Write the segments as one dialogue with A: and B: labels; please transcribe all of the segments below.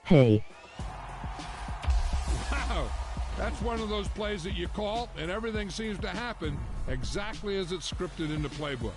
A: Hey.
B: Wow, that's one of those plays that you call, and everything seems to happen exactly as it's scripted in the playbook.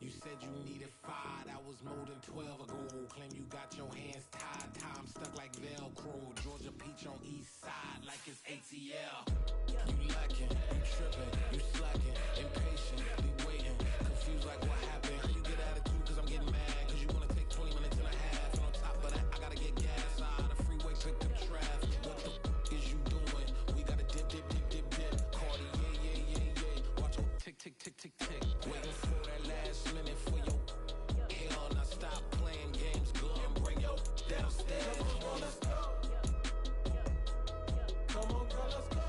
C: You said you needed 5, that was more than 12 ago. Claim you got your hands tied, time stuck like Velcro. Georgia Peach on east side like it's ATL. You lacking, you tripping, you slacking, impatient, be waiting, confused like what happened. You get attitude cause I'm getting mad, cause you wanna take 20 minutes and a half. And on top of that, I gotta get gas out of the freeway, pick up traffic. What the is you doing? We gotta dip, dip, dip, dip, dip. Cardi, yeah. Watch your tick, tick, tick, tick, tick. Waiting for that last minute for your hell. Now stop playing games, go and bring your downstairs. Come on, let's go. Come on, girl, let's go.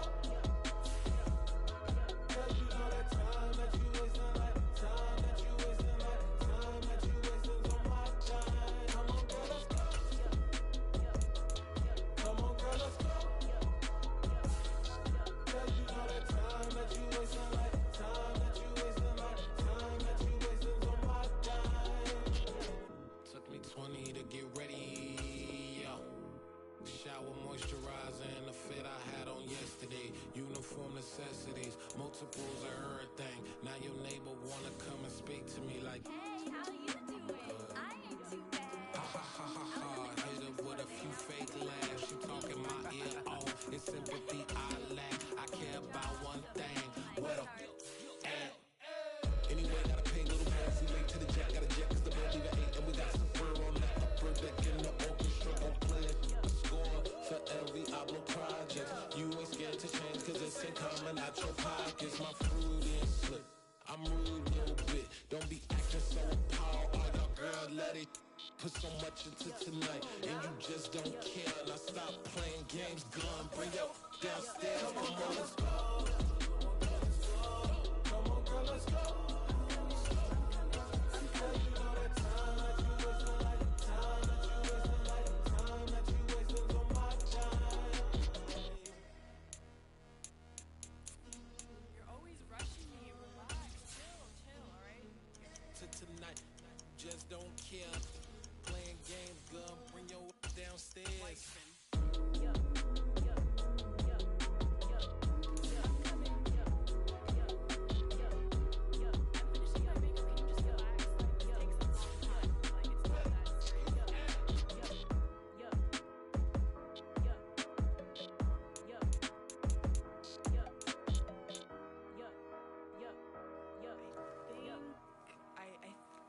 C: Cause you know that time that you wasting, like time that you wasting, like time that you wasting on my time. Come on, girl, let's go. Come on, girl, let's go. Cause you know that time that you wasting, like time that you wasting, like time that you wasting on my time. Took me 20 to get ready, yo. Shower moisturizer and the fit I had on yesterday. Uniform necessities, multiples of everything. Now your neighbor wanna come and speak to me like,
D: hey, how you doing? I ain't too bad.
C: ha ha ha ha ha. Hit her with a few fake laughs. She talking my ear off. It's sympathy I lack. I care about one thing. What up? Anyway, gotta pay a little more. We late to the jack, gotta jet cause the boat leave at 8. And we got some fur on the upper deck in the orchestra. Gon' play it, score for every album project. You ain't scared to change cause it's in common out your pockets. My fruit is slip, I'm rude a little bit. Don't be acting so appalled. All y'all girl, let it put so much into tonight. And you just don't care. Now stop playing games, gun, bring your downstairs. Come on, let's go. Come on, girl, let's go.
D: You're always rushing me. Relax. Chill, alright?
C: Tonight, just don't care. Playing games, gun, bring your downstairs.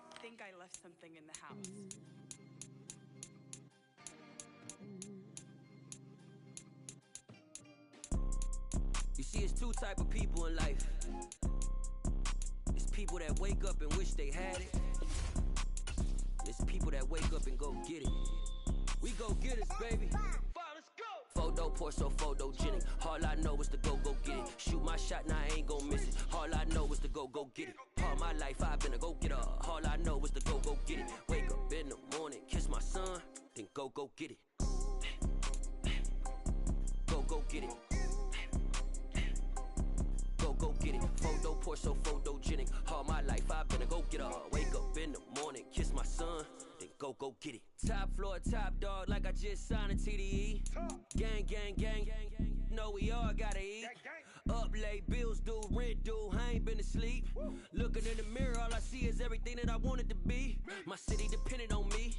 D: I think I left something in the house.
E: You see, it's two type of people in life. It's people that wake up and wish they had it. It's people that wake up and go get it. We go get it, baby. Photo poor, so photogenic. All I know is to go get it. Shoot my shot, now I ain't gon' miss it. All I know is to go get it. All my life I've been a go-getter. All I know is to go get it. Wake up in the morning, kiss my son, then go get it. Go get it. Go get it. Photo poor, so photogenic. All my life I've been a go-getter. Wake up in the morning, kiss my son, then go get it. Top floor, top dog, like I just signed a TDE. Gang. Know we all gotta eat. Up late, bills due, rent due, I ain't been asleep. Looking in the mirror, all I see is everything that I wanted to be. My city depended on me,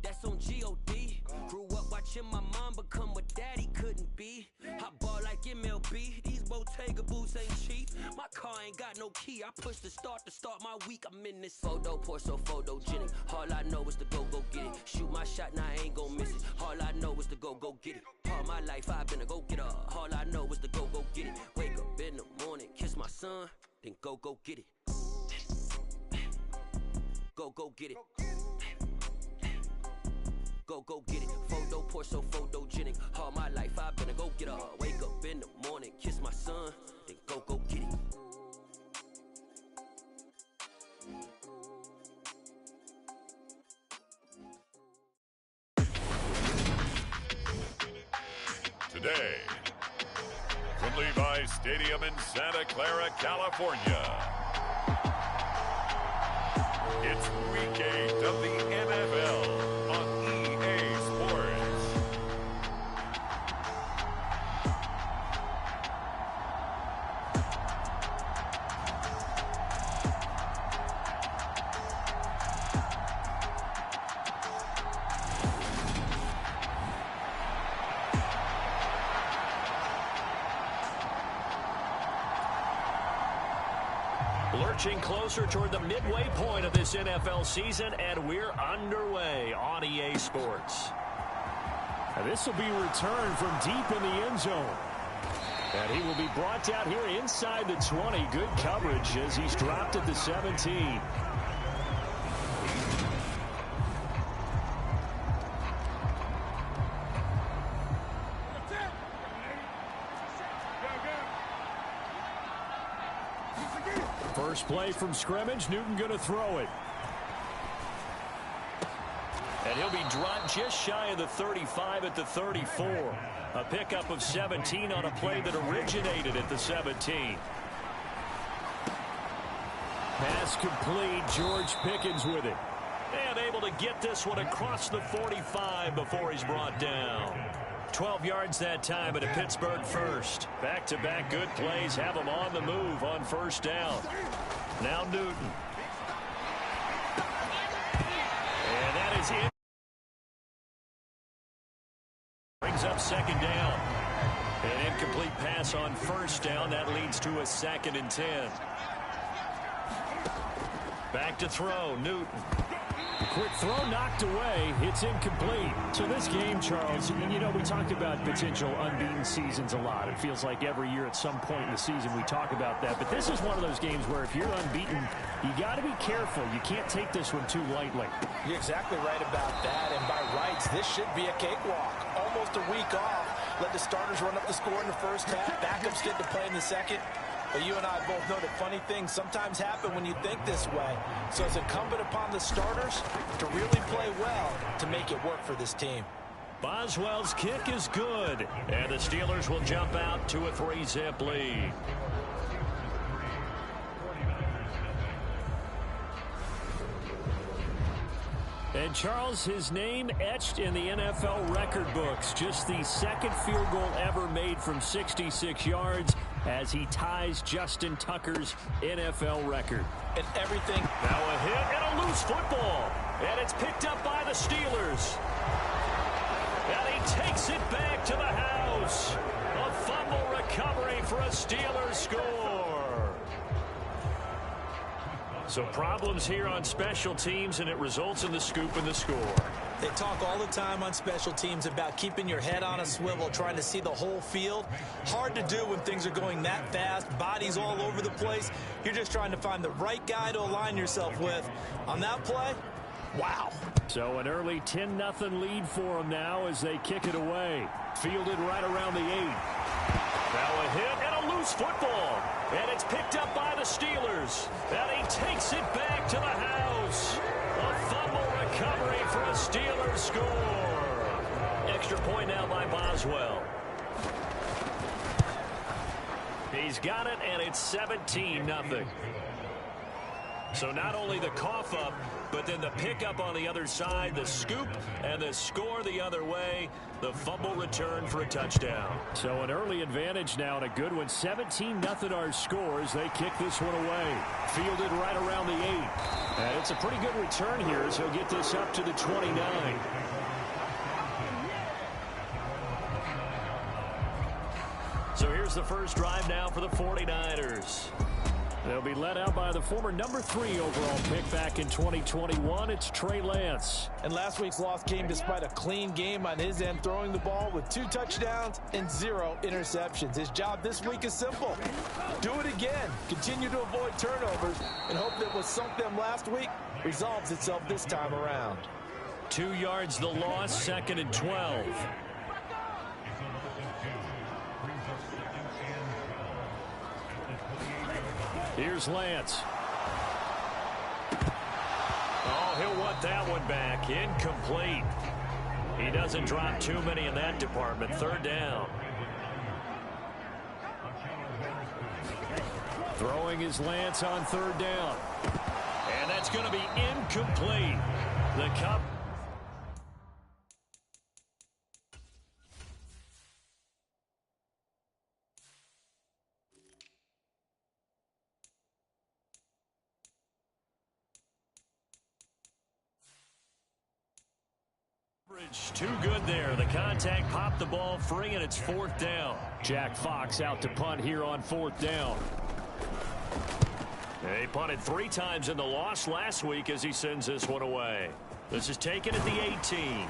E: that's on G.O.D. Grew up watching my mom become what daddy couldn't be. I ball like MLB, these Bottega boots ain't cheap. My car ain't got no key, I push the start to start my week. I'm in this photo, pour so photogenic. All I know is to go get it. Shoot my shot, now I ain't gon' miss it. All I know is to go get it. All my life I've been a go-getter. All I know is to go get it. Wake up in the morning, kiss my son, then go get it. Go get it. Go get it. Photo, pour so photogenic. All my life I've been a go-getter. Wake up in the morning, kiss my son, then go get it.
A: Today, from Levi's Stadium in Santa Clara, California, it's Week 8 of the NFL on EA Sports.
F: Lurching closer toward the midway point of this NFL season, and we're underway on EA Sports.
G: This will be returned from deep in the end zone. And he will be brought down here inside the 20. Good coverage as he's dropped at the 17. First play from scrimmage, Newton going to throw it.
F: And he'll be dropped just shy of the 35 at the 34. A pickup of 17 on a play that originated at the 17.
G: Pass complete, George Pickens with it.
F: And able to get this one across the 45 before he's brought down. 12 yards that time at a Pittsburgh first. Back-to-back good plays have him on the move on first down. Now Newton. And that is it. Brings up second down. An incomplete pass on first down. That leads to a 2nd and 10. Back to throw, Newton.
G: Quick throw knocked away. It's incomplete. So this game, Charles, you know, we talked about potential unbeaten seasons a lot. It feels like every year at some point in the season we talk about that. But this is one of those games where if you're unbeaten, you got to be careful. You can't take this one too lightly.
H: You're exactly right about that. And by rights, this should be a cakewalk. Almost a week off. Let the starters run up the score in the first half. Backups get to play in the second. But you and I both know that funny things sometimes happen when you think this way. So it's incumbent upon the starters to really play well to make it work for this team.
F: Boswell's kick is good. And the Steelers will jump out to a 3-zip lead.
G: And Charles, his name etched in the NFL record books. Just the second field goal ever made from 66 yards as he ties Justin Tucker's NFL record.
H: And everything.
F: Now a hit and a loose football. And it's picked up by the Steelers. And he takes it back to the house. A fumble recovery for a Steelers score. So problems here on special teams, and it results in the scoop and the score.
H: They talk all the time on special teams about keeping your head on a swivel, trying to see the whole field. Hard to do when things are going that fast, bodies all over the place. You're just trying to find the right guy to align yourself with. On that play, wow.
G: So an early 10-0 lead for them now as they kick it away. Fielded right around the 8.
F: Now a hit and a loose football. And it's picked up by the Steelers. And he takes it back to the house. A fumble recovery for a Steelers score. Extra point now by Boswell. He's got it, and it's 17-0. So not only the cough up, but then the pickup on the other side, the scoop, and the score the other way. The fumble return for a touchdown.
G: So an early advantage now and a good one. 17-0 our scores. They kick this one away. Fielded right around the 8. And it's a pretty good return here as he'll get this up to the 29.
F: Here's the first drive now for the 49ers.
G: They'll be led out by the former number 3 overall pick back in 2021. It's Trey Lance.
H: And last week's loss came despite a clean game on his end, throwing the ball with 2 touchdowns and 0 interceptions. His job this week is simple. Do it again. Continue to avoid turnovers and hope that what sunk them last week resolves itself this time around.
F: 2 yards the loss, 2nd and 12.
G: Here's Lance.
F: Oh, he'll want that one back. Incomplete. He doesn't drop too many in that department. 3rd down.
G: Throwing his Lance on 3rd down.
F: And that's going to be incomplete. The Cup. Too good there. The contact popped the ball free, and it's 4th down.
G: Jack Fox out to punt here on 4th down.
F: He punted 3 times in the loss last week as he sends this one away. This is taken at the 18.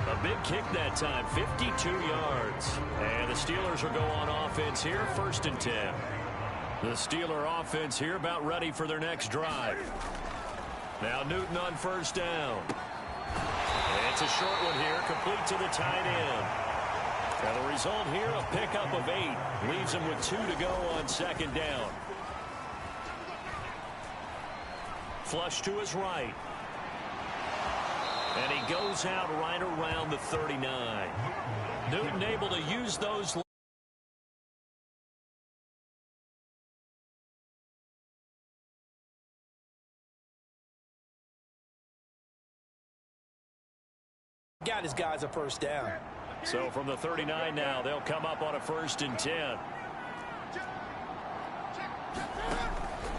F: A big kick that time, 52 yards. And the Steelers will go on offense here, 1st and 10. The Steeler offense here about ready for their next drive. Now Newton on 1st down. It's a short one here, complete to the tight end. And the result here, a pickup of 8. Leaves him with 2 to go on 2nd down. Flush to his right. And he goes out right around the 39. Newton able to use those.
H: Got his guys a 1st down.
F: So from the 39 now, they'll come up on a 1st and 10.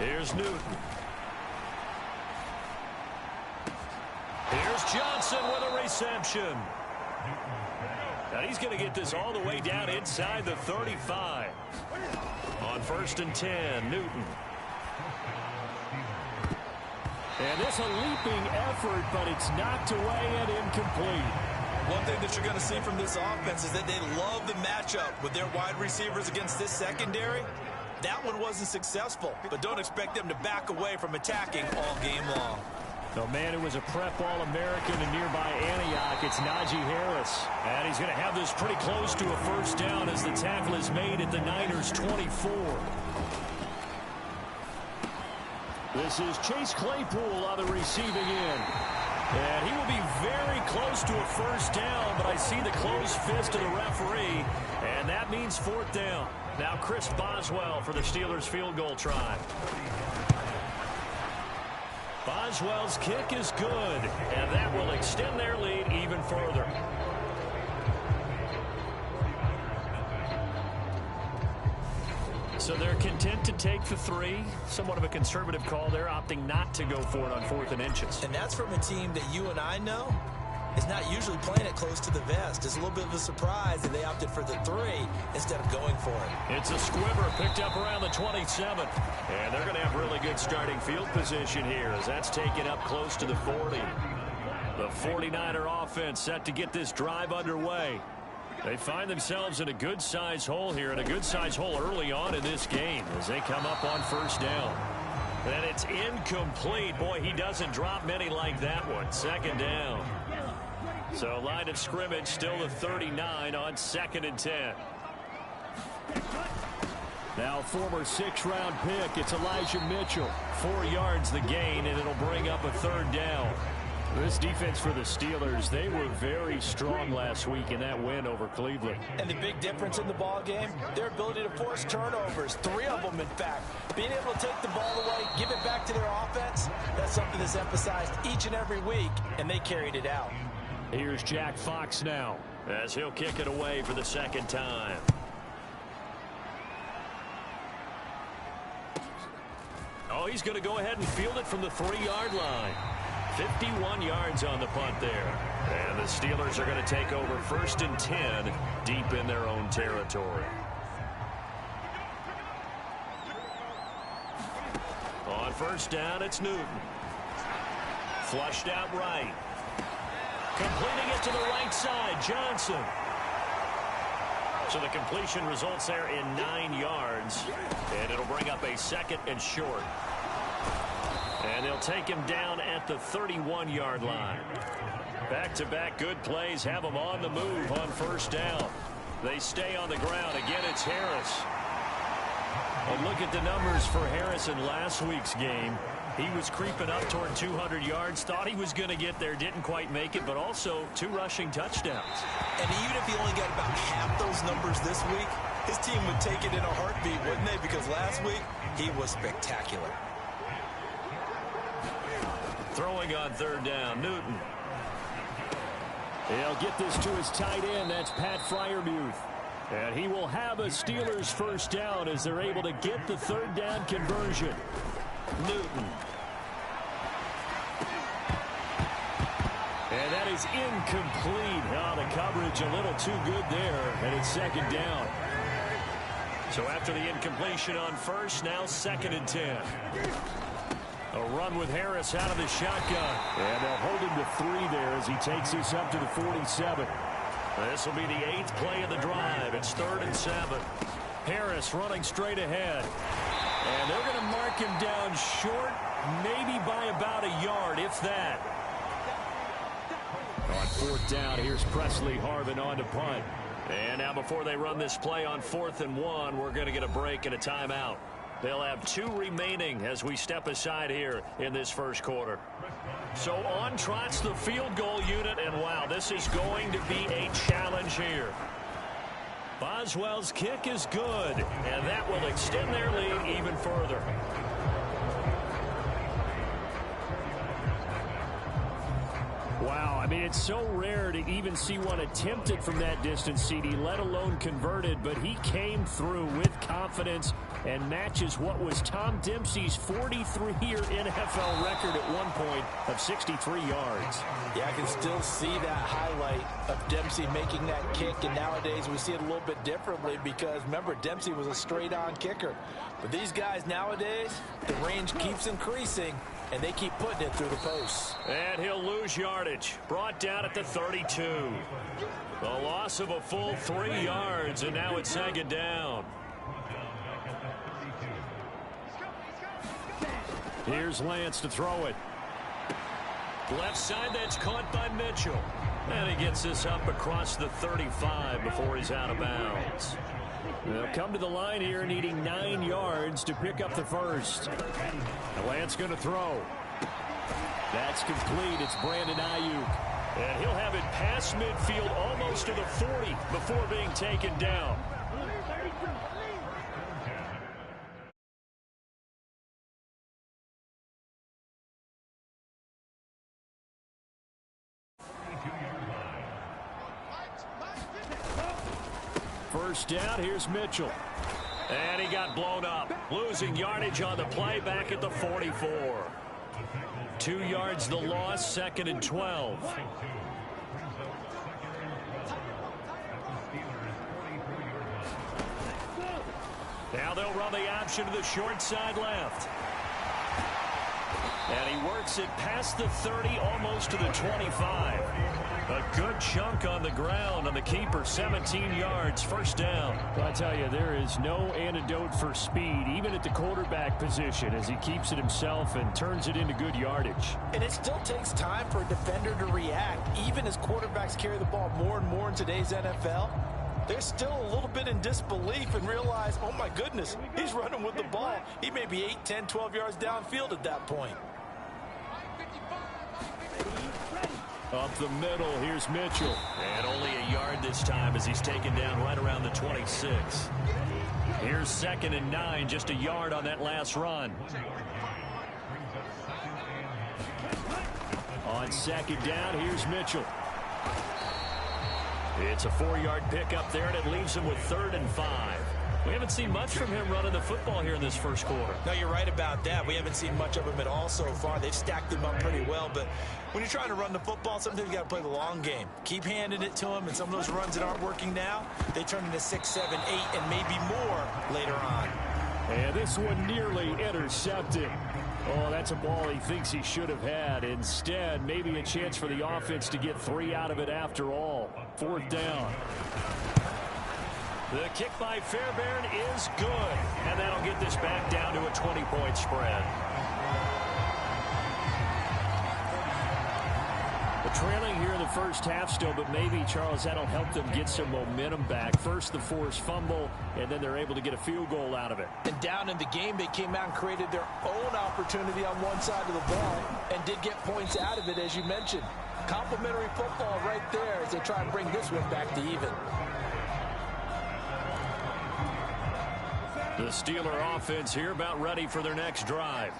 F: Here's Newton. Here's Johnson with a reception. Now he's going to get this all the way down inside the 35. On 1st and 10, Newton.
G: And this a leaping effort, but it's knocked away and incomplete.
H: One thing that you're going to see from this offense is that they love the matchup with their wide receivers against this secondary. That one wasn't successful, but don't expect them to back away from attacking all game long.
G: The man who was a prep All-American in nearby Antioch, it's Najee Harris.
F: And he's going to have this pretty close to a 1st down as the tackle is made at the Niners' 24.
G: This is Chase Claypool on the receiving end.
F: And he will be very close to a 1st down, but I see the closed fist of the referee, and that means 4th down. Now Chris Boswell for the Steelers field goal try. Boswell's kick is good, and that will extend their lead even further. So they're content to take the 3. Somewhat of a conservative call there, opting not to go for it on 4th and inches.
H: And that's from a team that you and I know is not usually playing it close to the vest. It's a little bit of a surprise that they opted for the 3 instead of going for it.
F: It's a squibber picked up around the 27. And they're going to have really good starting field position here as that's taken up close to the 40. The 49er offense set to get this drive underway. They find themselves in a good-sized hole here, and a good-sized hole early on in this game as they come up on 1st down. And it's incomplete. Boy, he doesn't drop many like that one. 2nd down. So line of scrimmage still the 39 on 2nd and 10.
G: Now former 6th-round pick, it's Elijah Mitchell. 4 yards the gain, and it'll bring up a 3rd down. This defense for the Steelers, they were very strong last week in that win over Cleveland.
H: And the big difference in the ball game, their ability to force turnovers, 3 of them in fact. Being able to take the ball away, give it back to their offense, that's something that's emphasized each and every week, and they carried it out.
G: Here's Jack Fox now,
F: as he'll kick it away for the 2nd time. Oh, he's going to go ahead and field it from the 3-yard line. 51 yards on the punt there. And the Steelers are going to take over 1st and 10 deep in their own territory. On 1st down, it's Newton. Flushed out right. Completing it to the right side, Johnson. So the completion results there in 9 yards. And it'll bring up a 2nd and short. And they'll take him down at the 31-yard line. Back-to-back good plays have them on the move on 1st down. They stay on the ground. Again, it's Harris. And look at the numbers for Harris in last week's game. He was creeping up toward 200 yards. Thought he was going to get there. Didn't quite make it, but also 2 rushing touchdowns.
H: And even if he only got about half those numbers this week, his team would take it in a heartbeat, wouldn't they? Because last week, he was spectacular.
F: Throwing on 3rd down, Newton.
G: He'll get this to his tight end. That's Pat Freiermuth. And he will have a Steelers 1st down as they're able to get the 3rd down conversion.
F: Newton.
G: And that is incomplete. Oh, the coverage a little too good there, and it's 2nd down.
F: So after the incompletion on 1st, now 2nd and 10.
G: A run with Harris out of the shotgun. And they'll hold him to 3 there as he takes this up to the 47.
F: This will be the 8th play of the drive. It's 3rd and 7.
G: Harris running straight ahead. And they're going to mark him down short, maybe by about a yard, if that. On 4th down, here's Presley Harvin on to punt.
F: And now before they run this play on 4th and 1, we're going to get a break and a timeout. They'll have 2 remaining as we step aside here in this 1st quarter. So on trots the field goal unit, and wow, this is going to be a challenge here. Boswell's kick is good, and that will extend their lead even further.
G: Wow, I mean, it's so rare to even see one attempted from that distance, CD, let alone converted, but he came through with confidence and matches what was Tom Dempsey's 43-year NFL record at one point of 63 yards.
H: Yeah, I can still see that highlight of Dempsey making that kick, and nowadays we see it a little bit differently because, remember, Dempsey was a straight-on kicker. But these guys nowadays, the range keeps increasing, and they keep putting it through the posts.
F: And he'll lose yardage. Brought down at the 32. The loss of a full 3 yards, and now it's 2nd down.
G: Here's Lance to throw it.
F: Left side, that's caught by Mitchell. And he gets this up across the 35 before he's out of bounds.
G: They'll come to the line here needing 9 yards to pick up the 1st. Lance going to throw. That's complete. It's Brandon Ayuk.
F: And he'll have it past midfield almost to the 40 before being taken down.
G: First down, here's Mitchell.
F: And he got blown up. Losing yardage on the play back at the 44. 2 yards the loss, 2nd and 12. Now they'll run the option to the short side left. And he works it past the 30, almost to the 25. A good chunk on the ground on the keeper, 17 yards, 1st down.
G: I tell you, there is no antidote for speed, even at the quarterback position, as he keeps it himself and turns it into good yardage.
H: And it still takes time for a defender to react, even as quarterbacks carry the ball more and more in today's NFL. They're still a little bit in disbelief and realize, oh my goodness, he's running with the ball. He may be 8, 10, 12 yards downfield at that point.
G: Up the middle, here's Mitchell.
F: And only a yard this time as he's taken down right around the 26. Here's 2nd and 9, just a yard on that last run.
G: On 2nd down, here's Mitchell.
F: It's a 4-yard pickup there, and it leaves him with 3rd and 5. We haven't seen much from him running the football here in this first quarter.
H: No, you're right about that. We haven't seen much of him at all so far. They've stacked him up pretty well, but when you're trying to run the football, sometimes you got to play the long game. Keep handing it to him, and some of those runs that aren't working now, they turn into 6, 7, 8, and maybe more later on.
G: And this one nearly intercepted. Oh, that's a ball he thinks he should have had. Instead, maybe a chance for the offense to get 3 out of it after all. 4th down.
F: The kick by Fairbairn is good, and that'll get this back down to a 20-point spread.
G: The trailing here in the first half still, but maybe, Charles, that'll help them get some momentum back. First, the forced fumble, and then they're able to get a field goal out of it.
H: And down in the game, they came out and created their own opportunity on one side of the ball and did get points out of it, as you mentioned. Complimentary football right there as they try and bring this one back to even.
F: The Steeler offense here about ready for their next drive.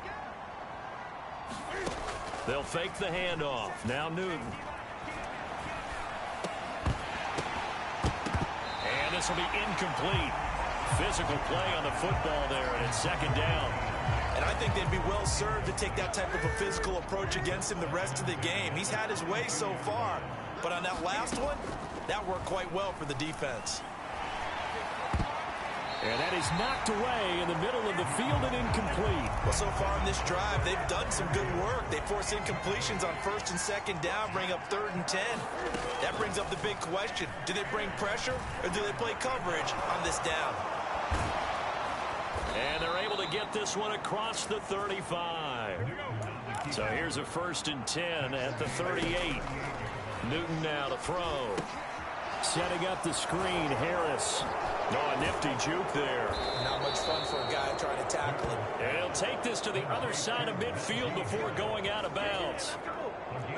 F: They'll fake the handoff. Now Newton. And this will be incomplete. Physical play on the football there, and it's 2nd down.
H: And I think they'd be well served to take that type of a physical approach against him the rest of the game. He's had his way so far, but on that last one, that worked quite well for the defense.
G: And that is knocked away in the middle of the field and incomplete.
H: Well, so far in this drive, they've done some good work. They force incompletions on 1st and 2nd down, bring up 3rd and 10. That brings up the big question. Do they bring pressure or do they play coverage on this down?
F: And they're able to get this one across the 35. So here's a 1st and 10 at the 38. Newton now to throw.
G: Setting up the screen, Harris.
F: Oh, a nifty juke there.
H: Not much fun for a guy trying to tackle him.
F: And he'll take this to the other side of midfield before going out of bounds.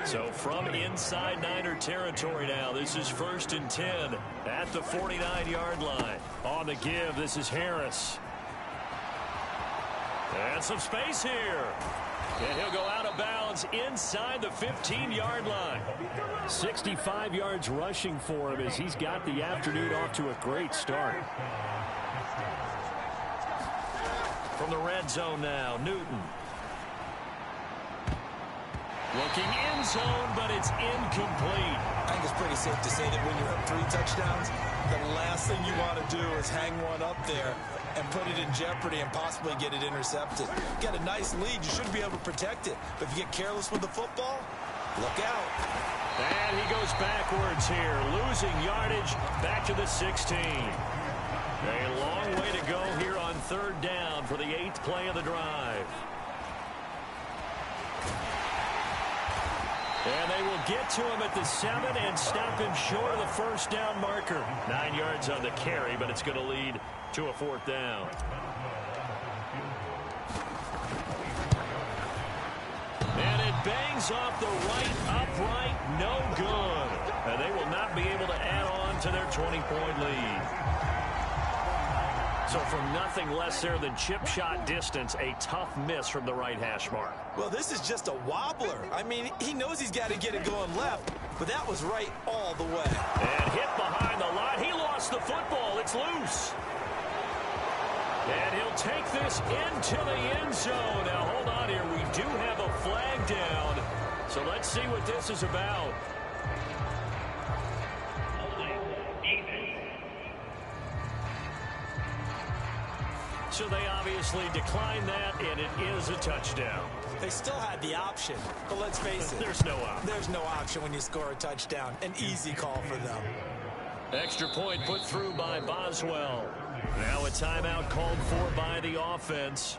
F: So from inside Niner territory now, this is 1st and 10 at the 49-yard line.
G: On the give, this is Harris.
F: And some space here. And he'll go out of bounds inside the 15-yard line.
G: 65 yards rushing for him as he's got the afternoon off to a great start.
F: From the red zone now, Newton. Looking end zone, but it's incomplete.
H: I think it's pretty safe to say that when you're up 3 touchdowns, the last thing you want to do is hang one up there and put it in jeopardy and possibly get it intercepted. You got a nice lead, you should be able to protect it. But if you get careless with the football, look out.
F: And he goes backwards here, losing yardage back to the 16. A long way to go here on 3rd down for the 8th play of the drive. And they will get to him at the 7 and stop him short of the 1st down marker. 9 yards on the carry, but it's going to lead to a 4th down. And it bangs off the right upright, no good. And they will not be able to add on to their 20-point lead. So from nothing less there than chip shot distance, a tough miss from the right hash mark.
H: Well, this is just a wobbler. I mean, he knows he's got to get it going left, but that was right all the way.
F: And hit behind the line. He lost the football. It's loose. And he'll take this into the end zone. Now, hold on here. We do have a flag down. So let's see what this is about. So they obviously declined that, and it is a touchdown.
H: They still had the option, but let's face it.
F: There's no option.
H: There's no option when you score a touchdown. An easy call for them.
F: Extra point put through by Boswell. Now a timeout called for by the offense.